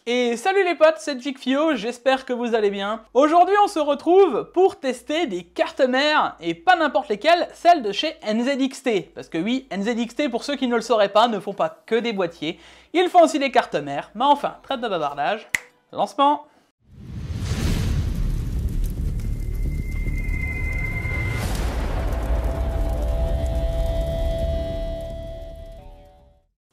Et salut les potes, c'est Jigfio, j'espère que vous allez bien. Aujourd'hui on se retrouve pour tester des cartes mères, et pas n'importe lesquelles, celles de chez NZXT. Parce que oui, NZXT, pour ceux qui ne le sauraient pas, ne font pas que des boîtiers, ils font aussi des cartes mères. Mais enfin, trêve de bavardage, lancement.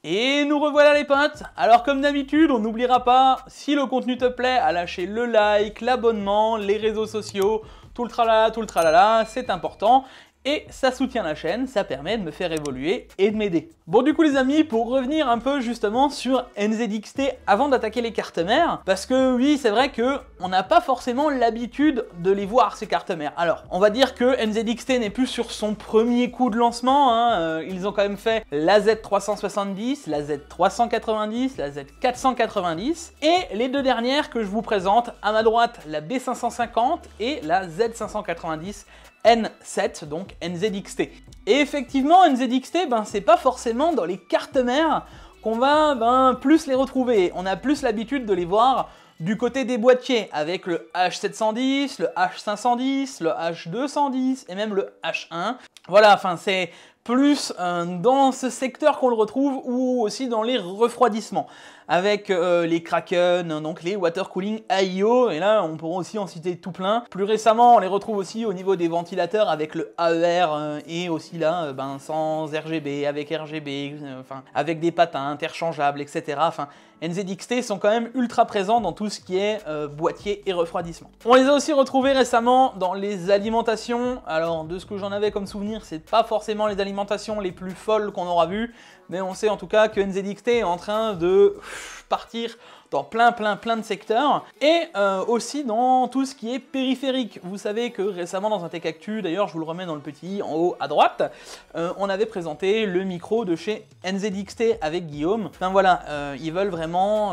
Et nous revoilà les potes. Alors comme d'habitude, on n'oubliera pas, si le contenu te plaît, à lâcher le like, l'abonnement, les réseaux sociaux, tout le tralala, c'est important. Et ça soutient la chaîne, ça permet de me faire évoluer et de m'aider. Bon du coup les amis, pour revenir un peu justement sur NZXT avant d'attaquer les cartes mères, parce que oui c'est vrai que on n'a pas forcément l'habitude de les voir ces cartes mères. Alors on va dire que NZXT n'est plus sur son premier coup de lancement, hein. Ils ont quand même fait la Z370, la Z390, la Z490, et les deux dernières que je vous présente, à ma droite la B550 et la Z590 N7, donc NZXT. Et effectivement, NZXT, c'est pas forcément dans les cartes mères qu'on va plus les retrouver. On a plus l'habitude de les voir du côté des boîtiers, avec le H710, le H510, le H210 et même le H1. Voilà, enfin c'est plus dans ce secteur qu'on le retrouve, ou aussi dans les refroidissements, avec les Kraken, donc les Water Cooling AIO, et là on pourra aussi en citer tout plein. Plus récemment on les retrouve aussi au niveau des ventilateurs avec le AER, et aussi là sans RGB, avec RGB, avec des patins interchangeables, etc. Enfin, NZXT sont quand même ultra présents dans tout ce qui est boîtier et refroidissement. On les a aussi retrouvés récemment dans les alimentations. Alors de ce que j'en avais comme souvenir, c'est pas forcément les alimentations les plus folles qu'on aura vues, mais on sait en tout cas que NZXT est en train de partir dans plein de secteurs, et aussi dans tout ce qui est périphérique. Vous savez que récemment dans un Tech Actu, d'ailleurs je vous le remets dans le petit en haut à droite, on avait présenté le micro de chez NZXT avec Guillaume. Enfin voilà, ils veulent vraiment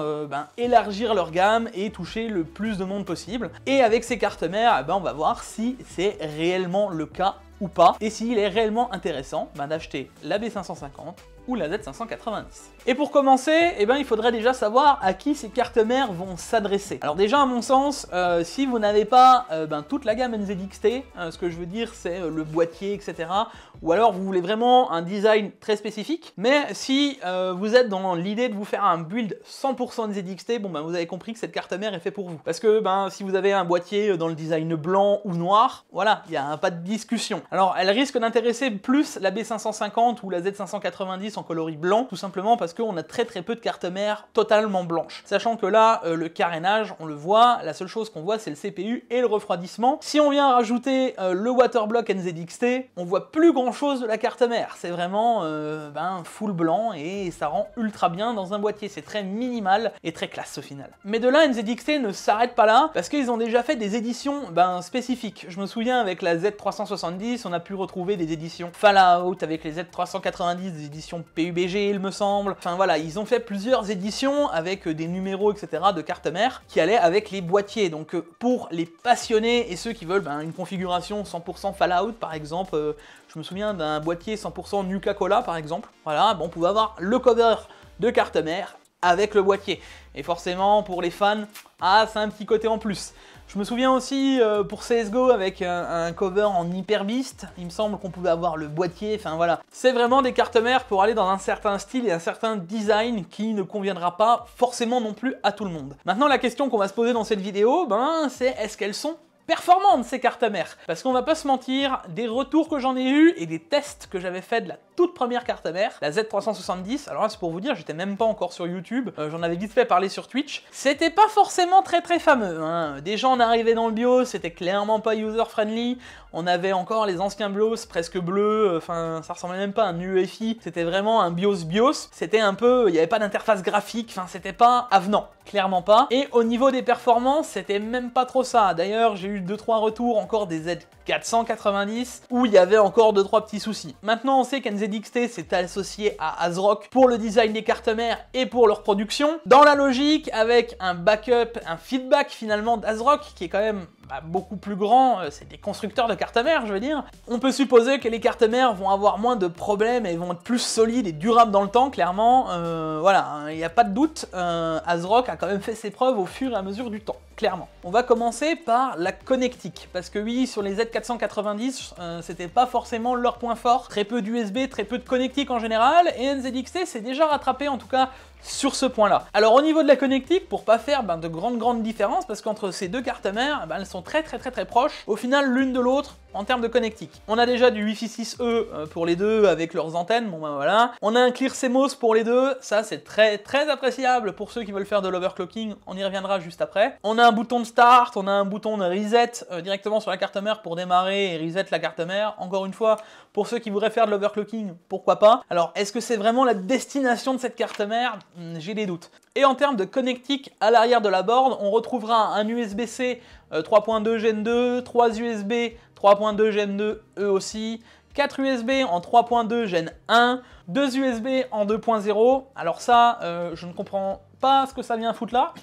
élargir leur gamme et toucher le plus de monde possible. Et avec ces cartes mères, on va voir si c'est réellement le cas ou pas, et s'il est réellement intéressant d'acheter la B550 ou la Z590. Et pour commencer, il faudrait déjà savoir à qui ces cartes mères vont s'adresser. Alors déjà à mon sens, si vous n'avez pas toute la gamme NZXT, ce que je veux dire c'est le boîtier, etc., ou alors vous voulez vraiment un design très spécifique, mais si vous êtes dans l'idée de vous faire un build 100% NZXT, vous avez compris que cette carte mère est faite pour vous. Parce que si vous avez un boîtier dans le design blanc ou noir, voilà, il n'y a pas de discussion. Alors elle risque d'intéresser plus la B550 ou la Z590 en coloris blanc, tout simplement parce qu'on a très peu de cartes mères totalement blanches. Sachant que là, le carénage, on le voit, la seule chose qu'on voit c'est le CPU et le refroidissement. Si on vient rajouter le Waterblock NZXT, on voit plus grand chose de la carte mère. C'est vraiment full blanc, et ça rend ultra bien dans un boîtier. C'est très minimal et très classe au final. Mais de là, NZXT ne s'arrête pas là, parce qu'ils ont déjà fait des éditions spécifiques. Je me souviens avec la Z370, on a pu retrouver des éditions Fallout, avec les Z390, des éditions PUBG il me semble. Enfin voilà, ils ont fait plusieurs éditions avec des numéros, etc. de cartes mères qui allaient avec les boîtiers. Donc pour les passionnés et ceux qui veulent une configuration 100% Fallout par exemple, je me souviens d'un boîtier 100% Nuka-Cola par exemple. Voilà, on pouvait avoir le cover de carte mère avec le boîtier. Et forcément pour les fans, c'est un petit côté en plus. Je me souviens aussi pour CSGO avec un cover en Hyper Beast, il me semble qu'on pouvait avoir le boîtier, enfin voilà. C'est vraiment des cartes mères pour aller dans un certain style et un certain design qui ne conviendra pas forcément non plus à tout le monde. Maintenant la question qu'on va se poser dans cette vidéo, c'est est-ce qu'elles sont performantes ces cartes mères? Parce qu'on va pas se mentir, des retours que j'en ai eu et des tests que j'avais fait de la toute première carte mère, la Z370, alors là c'est pour vous dire, j'étais même pas encore sur YouTube, j'en avais vite fait parler sur Twitch, c'était pas forcément très fameux, hein. Déjà on arrivait dans le BIOS, c'était clairement pas user friendly, on avait encore les anciens BIOS presque bleus, ça ressemblait même pas à un UEFI, c'était vraiment un BIOS, c'était un peu, il n'y avait pas d'interface graphique, c'était pas avenant, clairement pas, et au niveau des performances, c'était même pas trop ça. D'ailleurs j'ai eu 2-3 retours encore des Z490 où il y avait encore 2-3 petits soucis. Maintenant on sait qu'NZXT s'est associé à ASRock pour le design des cartes mères et pour leur production, dans la logique avec un backup, un feedback finalement d'ASRock qui est quand même beaucoup plus grands, c'est des constructeurs de cartes mères, je veux dire. On peut supposer que les cartes mères vont avoir moins de problèmes et vont être plus solides et durables dans le temps, clairement. Voilà, il n'y a pas de doute, ASRock a quand même fait ses preuves au fur et à mesure du temps, clairement. On va commencer par la connectique, parce que oui, sur les Z490, c'était pas forcément leur point fort. Très peu d'USB, très peu de connectique en général, et NZXT s'est déjà rattrapé en tout cas sur ce point-là. Alors au niveau de la connectique, pour pas faire de grandes différences, parce qu'entre ces deux cartes mères, elles sont très proches, au final l'une de l'autre en termes de connectique. On a déjà du Wi-Fi 6E pour les deux avec leurs antennes, bon ben voilà. On a un Clear CMOS pour les deux, ça c'est très appréciable pour ceux qui veulent faire de l'overclocking, on y reviendra juste après. On a un bouton de start, on a un bouton de reset directement sur la carte mère pour démarrer et reset la carte mère. Encore une fois, pour ceux qui voudraient faire de l'overclocking, pourquoi pas. Alors est-ce que c'est vraiment la destination de cette carte mère? J'ai des doutes. Et en termes de connectique à l'arrière de la board, on retrouvera un USB-C 3.2 Gen 2, 3 USB 3.2 Gen 2 eux aussi, 4 USB en 3.2 Gen 1, 2 USB en 2.0. Alors ça, je ne comprends pas ce que ça vient foutre là,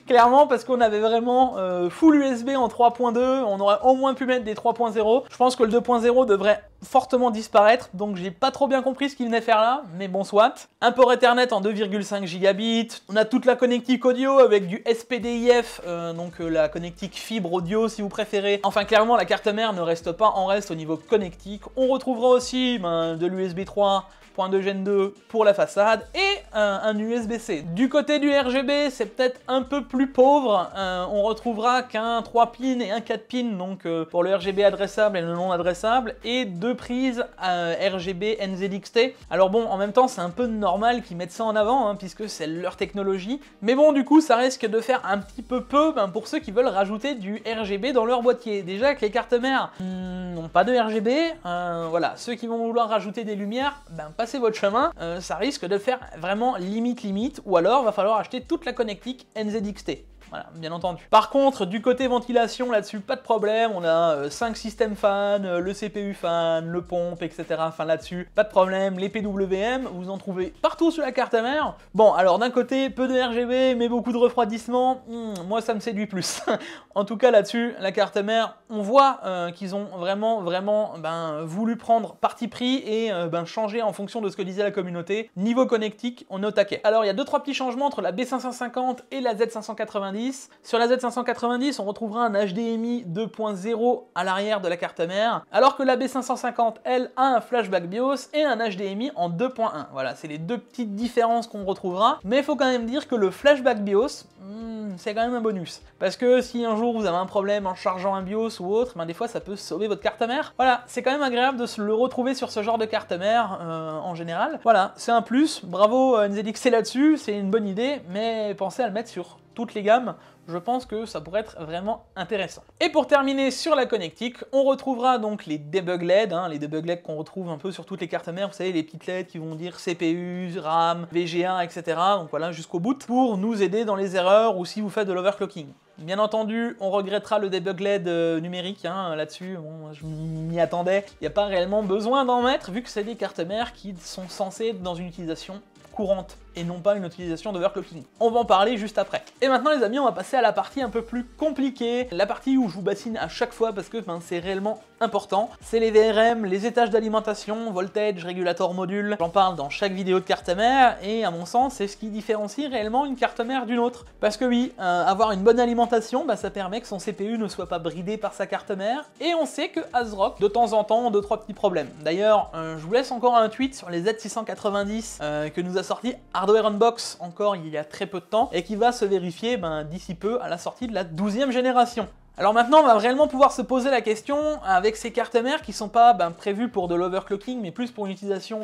clairement, parce qu'on avait vraiment full USB en 3.2, on aurait au moins pu mettre des 3.0. Je pense que le 2.0 devrait fortement disparaître, donc j'ai pas trop bien compris ce qu'il venait faire là, mais bon soit. Un port Ethernet en 2,5 gigabits, on a toute la connectique audio avec du SPDIF, donc la connectique fibre audio si vous préférez. Enfin clairement la carte mère ne reste pas en reste au niveau connectique. On retrouvera aussi de l'USB 3.2 Gen 2 pour la façade et un USB-C. Du côté du RGB, c'est peut-être un peu plus pauvre, on retrouvera qu'un 3 pins et un 4 pins, donc pour le RGB adressable et le non adressable, et deux prises RGB NZXT. Alors bon, en même temps, c'est un peu normal qu'ils mettent ça en avant, puisque c'est leur technologie, mais bon, du coup, ça risque de faire un petit peu pour ceux qui veulent rajouter du RGB dans leur boîtier. Déjà que les cartes mères n'ont pas de RGB, voilà, ceux qui vont vouloir rajouter des lumières, passez votre chemin, ça risque de faire vraiment limite, ou alors va falloir acheter toute la connectique NZXT. Voilà, bien entendu. Par contre, du côté ventilation, là-dessus, pas de problème. On a 5 systèmes fans, le CPU fan, le pompe, etc. Enfin, là-dessus, pas de problème. Les PWM, vous en trouvez partout sur la carte mère. Bon, alors d'un côté, peu de RGB, mais beaucoup de refroidissement. Moi, ça me séduit plus. En tout cas, là-dessus, la carte mère, on voit qu'ils ont vraiment voulu prendre parti pris et changer en fonction de ce que disait la communauté. Niveau connectique, on est au taquet. Alors, il y a 2-3 petits changements entre la B550 et la Z590. Sur la Z590, on retrouvera un HDMI 2.0 à l'arrière de la carte mère, alors que la B550, elle, a un flashback BIOS et un HDMI en 2.1. Voilà, c'est les deux petites différences qu'on retrouvera, mais il faut quand même dire que le flashback BIOS, c'est quand même un bonus. Parce que si un jour vous avez un problème en chargeant un BIOS ou autre, des fois ça peut sauver votre carte mère. Voilà, c'est quand même agréable de le retrouver sur ce genre de carte mère en général. Voilà, c'est un plus, bravo NZXT là-dessus, c'est une bonne idée, mais pensez à le mettre sur toutes les gammes, je pense que ça pourrait être vraiment intéressant. Et pour terminer sur la connectique, on retrouvera donc les debug LED, les debug LED qu'on retrouve un peu sur toutes les cartes mères, vous savez, les petites LED qui vont dire CPU, RAM, VGA, etc. Donc voilà, jusqu'au bout, pour nous aider dans les erreurs ou si vous faites de l'overclocking. Bien entendu, on regrettera le debug LED numérique là-dessus, bon, je m'y attendais. Il n'y a pas réellement besoin d'en mettre, vu que c'est des cartes mères qui sont censées être dans une utilisation courante et non pas une utilisation d'overclocking. On va en parler juste après. Et maintenant les amis, on va passer à la partie un peu plus compliquée, la partie où je vous bassine à chaque fois parce que c'est réellement important. C'est les VRM, les étages d'alimentation, voltage, régulateur module. J'en parle dans chaque vidéo de carte mère et à mon sens, c'est ce qui différencie réellement une carte mère d'une autre. Parce que oui, avoir une bonne alimentation, ça permet que son CPU ne soit pas bridé par sa carte mère. Et on sait que ASRock, de temps en temps, ont 2-3 petits problèmes. D'ailleurs, je vous laisse encore un tweet sur les Z690 que nous a sorti Hardware Unbox encore il y a très peu de temps et qui va se vérifier d'ici peu à la sortie de la 12e génération. Alors maintenant, on va réellement pouvoir se poser la question avec ces cartes mères qui sont pas prévues pour de l'overclocking, mais plus pour une utilisation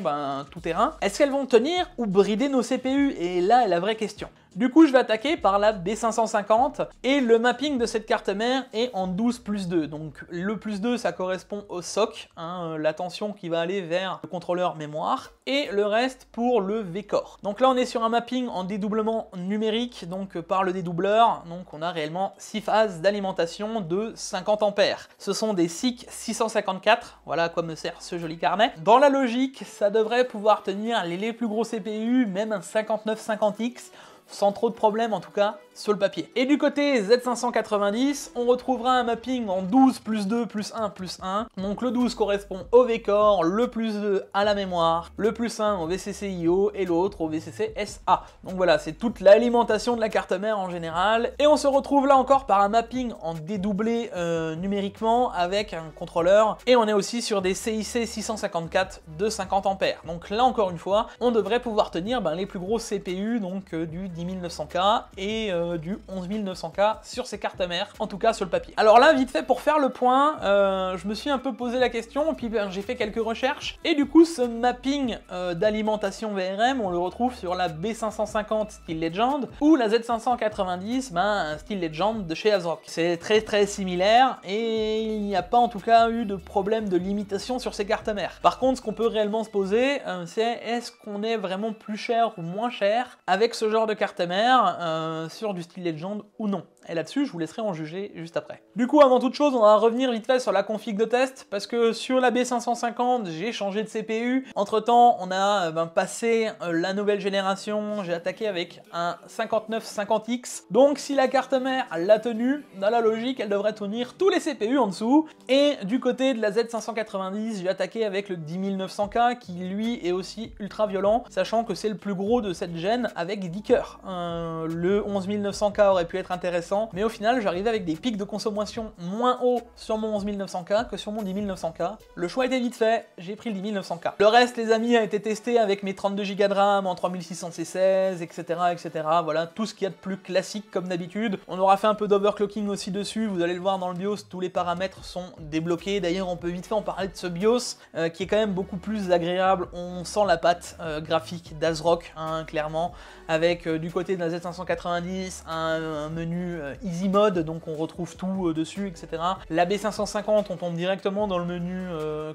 tout terrain. Est-ce qu'elles vont tenir ou brider nos CPU? Et là est la vraie question. Du coup, je vais attaquer par la B550 et le mapping de cette carte mère est en 12+2. Donc le +2, ça correspond au SOC, la tension qui va aller vers le contrôleur mémoire, et le reste pour le V-Core. Donc là, on est sur un mapping en dédoublement numérique, donc par le dédoubleur. Donc on a réellement 6 phases d'alimentation de 50 ampères. Ce sont des SIC 654, voilà à quoi me sert ce joli carnet. Dans la logique, ça devrait pouvoir tenir les plus gros CPU, même un 5950X, sans trop de problèmes en tout cas sur le papier. Et du côté Z590, on retrouvera un mapping en 12 plus 2 plus 1 plus 1. Donc le 12 correspond au V-Core, le plus 2 à la mémoire, le plus 1 au VCC-IO et l'autre au VCC-SA. Donc voilà, c'est toute l'alimentation de la carte mère en général. Et on se retrouve là encore par un mapping en dédoublé numériquement avec un contrôleur. Et on est aussi sur des CIC 654 de 50 ampères. Donc là encore une fois, on devrait pouvoir tenir les plus gros CPU, donc du 10900K et du 11900K sur ces cartes mères, en tout cas sur le papier. Alors là, vite fait, pour faire le point, je me suis un peu posé la question, puis j'ai fait quelques recherches, et du coup, ce mapping d'alimentation VRM, on le retrouve sur la B550 Steel Legend, ou la Z590, Steel Legend de chez ASRock. C'est très très similaire, et il n'y a pas en tout cas eu de problème de limitation sur ces cartes mères. Par contre, ce qu'on peut réellement se poser, c'est est-ce qu'on est vraiment plus cher ou moins cher avec ce genre de carte mère sur du Steel Legend ou non. Et là-dessus, je vous laisserai en juger juste après. Du coup, avant toute chose, on va revenir vite fait sur la config de test, parce que sur la B550, j'ai changé de CPU. Entre-temps, on a passé la nouvelle génération, j'ai attaqué avec un 5950X. Donc, si la carte mère l'a tenue, dans la logique, elle devrait tenir tous les CPU en dessous. Et du côté de la Z590, j'ai attaqué avec le 10900K, qui lui est aussi ultra violent, sachant que c'est le plus gros de cette gêne avec 10 cœurs. Le 11900K aurait pu être intéressant, mais au final j'arrivais avec des pics de consommation moins hauts sur mon 11900K que sur mon 10900K. Le choix était vite fait, j'ai pris le 10900K. Le reste, les amis, a été testé avec mes 32 Go de RAM en 3600 C16, etc., etc. Voilà, tout ce qu'il y a de plus classique comme d'habitude. On aura fait un peu d'overclocking aussi dessus, vous allez le voir dans le BIOS, tous les paramètres sont débloqués. D'ailleurs, on peut vite fait en parler de ce BIOS qui est quand même beaucoup plus agréable. On sent la patte graphique d'ASRock, clairement, avec du côté de la Z590 un menu Easy Mode, donc on retrouve tout dessus, etc. La B550, on tombe directement dans le menu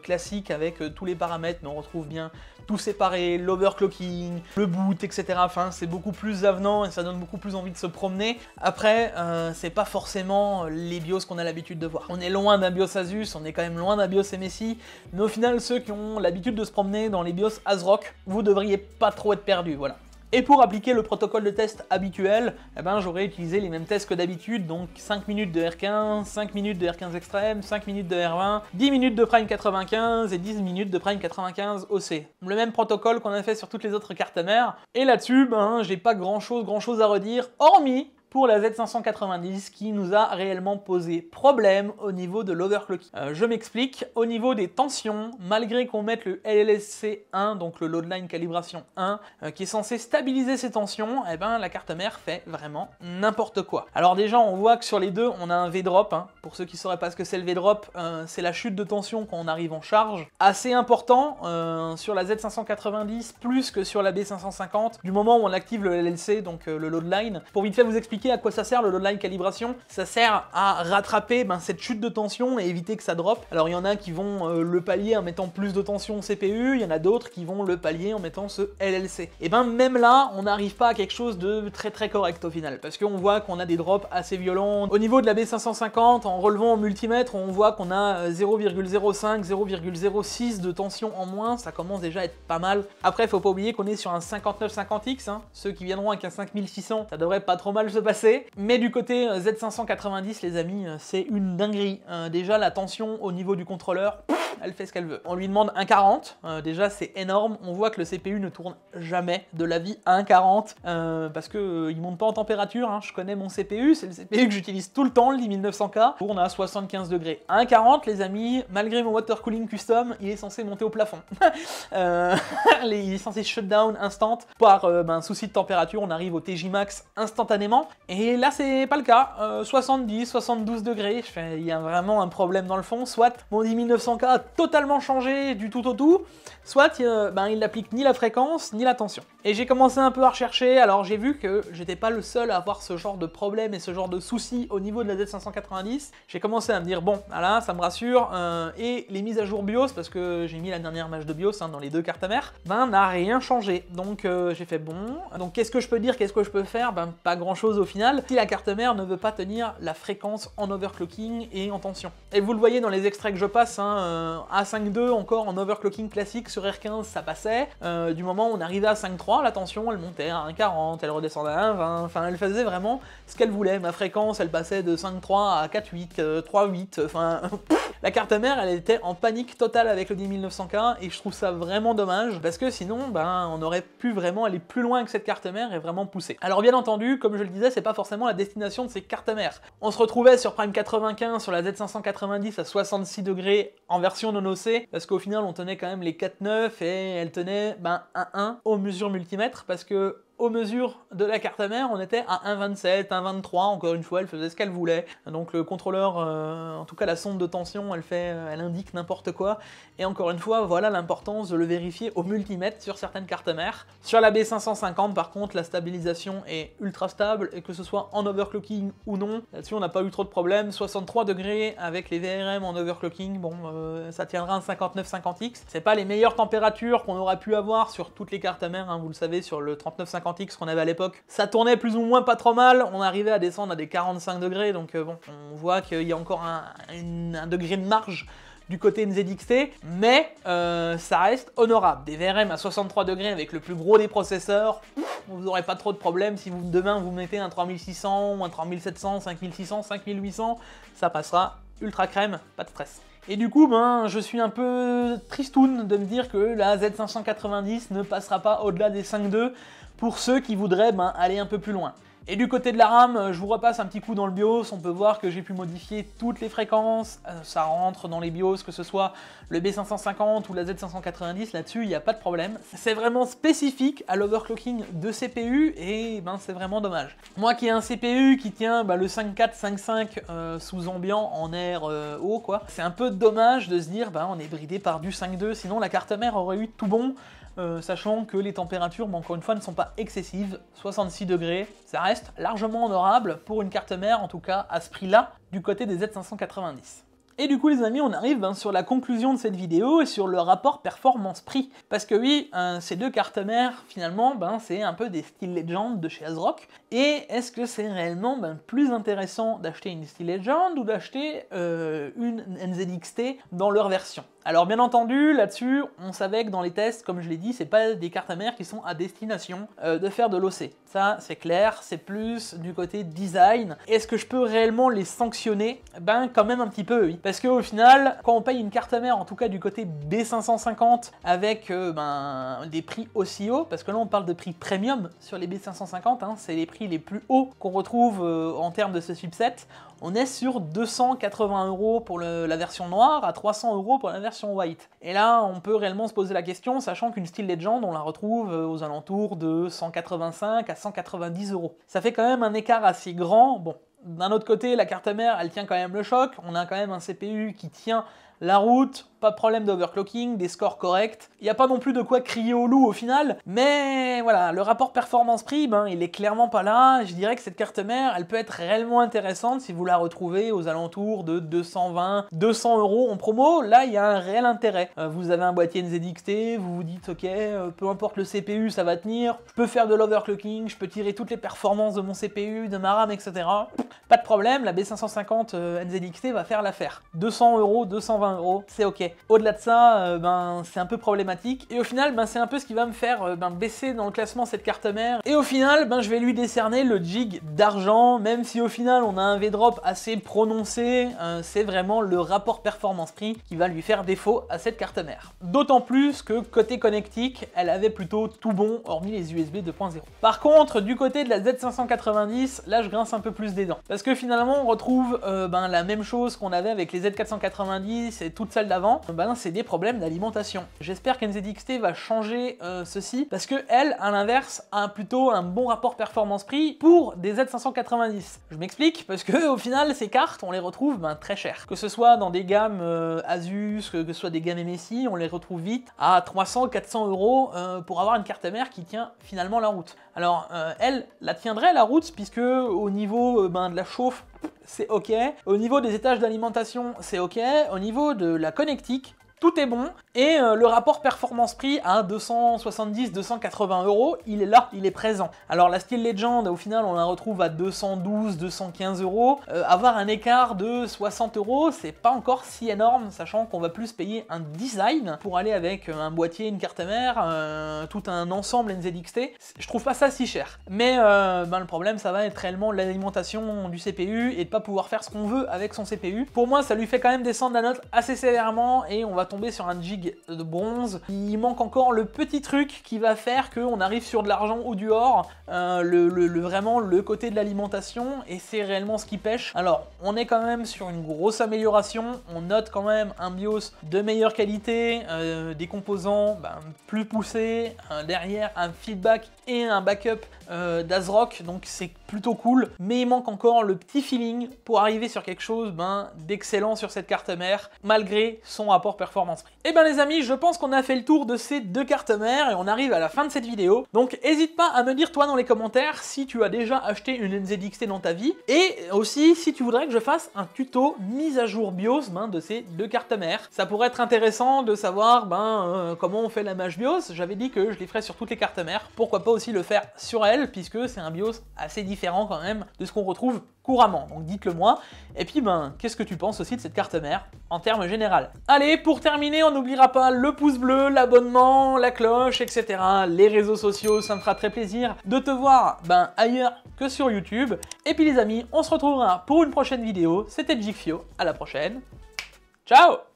classique avec tous les paramètres, mais on retrouve bien tout séparé, l'overclocking, le boot, etc. Enfin, c'est beaucoup plus avenant et ça donne beaucoup plus envie de se promener. Après, c'est pas forcément les BIOS qu'on a l'habitude de voir. On est loin d'un BIOS Asus, on est quand même loin d'un BIOS MSI, mais au final, ceux qui ont l'habitude de se promener dans les BIOS ASRock, vous devriez pas trop être perdus, voilà. Et pour appliquer le protocole de test habituel, j'aurais utilisé les mêmes tests que d'habitude, donc 5 minutes de R15, 5 minutes de R15 extrême, 5 minutes de R20, 10 minutes de Prime 95 et 10 minutes de Prime 95 OC. Le même protocole qu'on a fait sur toutes les autres cartes mères. Et là-dessus, j'ai pas grand chose à redire, hormis pour la Z590 qui nous a réellement posé problème au niveau de l'overclocking. Je m'explique, au niveau des tensions, malgré qu'on mette le LLSC 1, donc le Load Line Calibration 1, qui est censé stabiliser ces tensions, la carte mère fait vraiment n'importe quoi. Alors déjà, on voit que sur les deux, on a un V-drop. Pour ceux qui ne sauraient pas ce que c'est le V-drop, c'est la chute de tension quand on arrive en charge. Assez important sur la Z590, plus que sur la B550, du moment où on active le LLC, donc le Load Line. Pour vite fait vous expliquer à quoi ça sert le Load Line Calibration, ça sert à rattraper cette chute de tension et éviter que ça drop. Alors il y en a qui vont le pallier en mettant plus de tension au CPU, il y en a d'autres qui vont le pallier en mettant ce LLC. Et même là, on n'arrive pas à quelque chose de très correct au final, parce qu'on voit qu'on a des drops assez violents. Au niveau de la B550, en relevant au multimètre, on voit qu'on a 0,05, 0,06 de tension en moins, ça commence déjà à être pas mal. Après, faut pas oublier qu'on est sur un 5950X, ceux qui viendront avec un 5600, ça devrait pas trop mal se passer. Mais du côté Z590, les amis, c'est une dinguerie. Déjà, la tension au niveau du contrôleur, elle fait ce qu'elle veut. On lui demande 1,40, déjà c'est énorme. On voit que le CPU ne tourne jamais de la vie à 1,40 parce que il monte pas en température. Je connais mon CPU, c'est le CPU que j'utilise tout le temps, le 10900K. On a 75 degrés. À 1,40, les amis, malgré mon water cooling custom, il est censé monter au plafond. Il est censé shutdown instant. Par souci de température, on arrive au TJ max instantanément. Et là, c'est pas le cas. 70, 72 degrés. Il y a vraiment un problème dans le fond. Soit mon 10900K a totalement changé du tout au tout, soit il n'applique ni la fréquence ni la tension. Et j'ai commencé un peu à rechercher, alors j'ai vu que j'étais pas le seul à avoir ce genre de problème et ce genre de soucis au niveau de la Z590. J'ai commencé à me dire, bon, voilà, ça me rassure, et les mises à jour BIOS, parce que j'ai mis la dernière match de BIOS dans les deux cartes mères, n'a rien changé. Donc j'ai fait bon, donc qu'est-ce que je peux dire, qu'est-ce que je peux faire? Pas grand chose au final, si la carte mère ne veut pas tenir la fréquence en overclocking et en tension. Et vous le voyez dans les extraits que je passe, hein, à 5.2 encore en overclocking classique sur R15 ça passait, du moment où on arrivait à 5.3, la tension elle montait à 1.40, elle redescendait à 1.20, enfin elle faisait vraiment ce qu'elle voulait, ma fréquence elle passait de 5.3 à 4.8, 3.8, enfin la carte mère elle était en panique totale avec le 10900K et je trouve ça vraiment dommage parce que sinon ben on aurait pu vraiment aller plus loin que cette carte mère et vraiment pousser. Alors bien entendu, comme je le disais, c'est pas forcément la destination de ces cartes mères. On se retrouvait sur Prime 95 sur la Z590 à 66 degrés en version non OC parce qu'au final on tenait quand même les 4.9 et elle tenait ben 1.1 aux mesures multimètres parce que aux mesures de la carte mère, on était à 1.27, 1.23, encore une fois, elle faisait ce qu'elle voulait. Donc le contrôleur, en tout cas la sonde de tension, elle indique n'importe quoi. Et encore une fois, voilà l'importance de le vérifier au multimètre sur certaines cartes mères. Sur la B550, par contre, la stabilisation est ultra stable, et que ce soit en overclocking ou non, là-dessus on n'a pas eu trop de problèmes. 63 degrés avec les VRM en overclocking, bon, ça tiendra un 5950X. C'est pas les meilleures températures qu'on aura pu avoir sur toutes les cartes mères, hein, vous le savez, sur le 3950X qu'on avait à l'époque. Ça tournait plus ou moins pas trop mal, on arrivait à descendre à des 45 degrés, donc bon, on voit qu'il y a encore un degré de marge du côté NZXT, mais ça reste honorable. Des VRM à 63 degrés avec le plus gros des processeurs, vous n'aurez pas trop de problèmes si demain vous mettez un 3600 ou un 3700, 5600, 5800, ça passera ultra crème, pas de stress. Et du coup, ben, je suis un peu tristoun de me dire que la Z590 ne passera pas au-delà des 5.2 pour ceux qui voudraient aller un peu plus loin. Et du côté de la RAM, je vous repasse un petit coup dans le BIOS, on peut voir que j'ai pu modifier toutes les fréquences, ça rentre dans les BIOS, que ce soit le B550 ou la Z590, là-dessus il n'y a pas de problème. C'est vraiment spécifique à l'overclocking de CPU et ben c'est vraiment dommage. Moi qui ai un CPU qui tient le 5.4, 5.5 sous ambiant en air haut, quoi, c'est un peu dommage de se dire on est bridé par du 5.2, sinon la carte mère aurait eu tout bon. Sachant que les températures, encore une fois, ne sont pas excessives, 66 degrés, ça reste largement honorable pour une carte mère, en tout cas à ce prix-là, du côté des Z590. Et du coup les amis, on arrive sur la conclusion de cette vidéo et sur le rapport performance-prix. Parce que oui, ces deux cartes mères, finalement, c'est un peu des Steel Legend de chez ASRock. Et est-ce que c'est réellement plus intéressant d'acheter une Steel Legend ou d'acheter une NZXT dans leur version? Alors bien entendu, là-dessus, on savait que dans les tests, comme je l'ai dit, c'est pas des cartes mères qui sont à destination de faire de l'OC. Ça, c'est clair, c'est plus du côté design. Est-ce que je peux réellement les sanctionner? Quand même un petit peu, oui. Parce qu'au final, quand on paye une carte mère, en tout cas du côté B550, avec des prix aussi hauts, parce que là on parle de prix premium sur les B550, hein, c'est les prix les plus hauts qu'on retrouve en termes de ce chipset, on est sur 280 € pour la version noire, à 300 € pour la version white. Et là, on peut réellement se poser la question, sachant qu'une Steel Legend, on la retrouve aux alentours de 185 à 190 €. Ça fait quand même un écart assez grand. Bon, d'un autre côté, la carte mère, elle tient quand même le choc. On a quand même un CPU qui tient la route, pas de problème d'overclocking, des scores corrects. Il n'y a pas non plus de quoi crier au loup au final, mais voilà, le rapport performance-prix, il est clairement pas là. Je dirais que cette carte mère, elle peut être réellement intéressante si vous la retrouvez aux alentours de 220, 200 € en promo. Là, il y a un réel intérêt. Vous avez un boîtier NZXT, vous vous dites, ok, peu importe le CPU, ça va tenir. Je peux faire de l'overclocking, je peux tirer toutes les performances de mon CPU, de ma RAM, etc. Pas de problème, la B550 NZXT va faire l'affaire. 200 €, 220 €, c'est ok. Au-delà de ça, c'est un peu problématique. Et au final, c'est un peu ce qui va me faire baisser dans le classement cette carte mère. Et au final, je vais lui décerner le jig d'argent, même si au final, on a un V-drop assez prononcé. C'est vraiment le rapport performance-prix qui va lui faire défaut à cette carte mère. D'autant plus que côté connectique, elle avait plutôt tout bon, hormis les USB 2.0. Par contre, du côté de la Z590, là, je grince un peu plus des dents. Parce que finalement, on retrouve la même chose qu'on avait avec les Z490 et toutes celles d'avant. C'est des problèmes d'alimentation. J'espère qu'NZXT va changer ceci, parce que elle, à l'inverse, a plutôt un bon rapport performance-prix pour des Z590. Je m'explique, parce que au final, ces cartes, on les retrouve très chères. Que ce soit dans des gammes Asus, que ce soit des gammes MSI, on les retrouve vite à 300, 400 € pour avoir une carte mère qui tient finalement la route. Alors, elle la tiendrait la route, puisque au niveau de la chauffe, c'est ok. Au niveau des étages d'alimentation, c'est ok. Au niveau de la connectique, tout est bon, et le rapport performance-prix à 270-280 €, il est là, il est présent. Alors la Steel Legend, au final, on la retrouve à 212-215 €. Avoir un écart de 60 €, c'est pas encore si énorme, sachant qu'on va plus payer un design pour aller avec un boîtier, une carte mère, tout un ensemble NZXT. Je trouve pas ça si cher. Mais le problème, ça va être réellement l'alimentation du CPU et de pas pouvoir faire ce qu'on veut avec son CPU. Pour moi, ça lui fait quand même descendre la note assez sévèrement et on va tomber sur un gig de bronze. Il manque encore le petit truc qui va faire qu'on arrive sur de l'argent ou du or, vraiment le côté de l'alimentation, et c'est réellement ce qui pêche. Alors, on est quand même sur une grosse amélioration, on note quand même un BIOS de meilleure qualité, des composants plus poussés, derrière un feedback et un backup d'ASRock, donc c'est plutôt cool, mais il manque encore le petit feeling pour arriver sur quelque chose d'excellent sur cette carte mère, malgré son rapport performance-prix. Et bien les amis, je pense qu'on a fait le tour de ces deux cartes mères et on arrive à la fin de cette vidéo, donc n'hésite pas à me dire toi dans les commentaires si tu as déjà acheté une NZXT dans ta vie, et aussi si tu voudrais que je fasse un tuto mise à jour BIOS de ces deux cartes mères. Ça pourrait être intéressant de savoir comment on fait la mage BIOS. J'avais dit que je les ferais sur toutes les cartes mères, pourquoi pas aussi le faire sur elles, puisque c'est un BIOS assez différent quand même de ce qu'on retrouve couramment, donc dites-le moi. Et puis qu'est-ce que tu penses aussi de cette carte mère en termes général. Allez, pour terminer, on n'oubliera pas le pouce bleu, l'abonnement, la cloche, etc. Les réseaux sociaux, ça me fera très plaisir de te voir ailleurs que sur YouTube. Et puis les amis, on se retrouvera pour une prochaine vidéo. C'était Jigfio, à la prochaine. Ciao!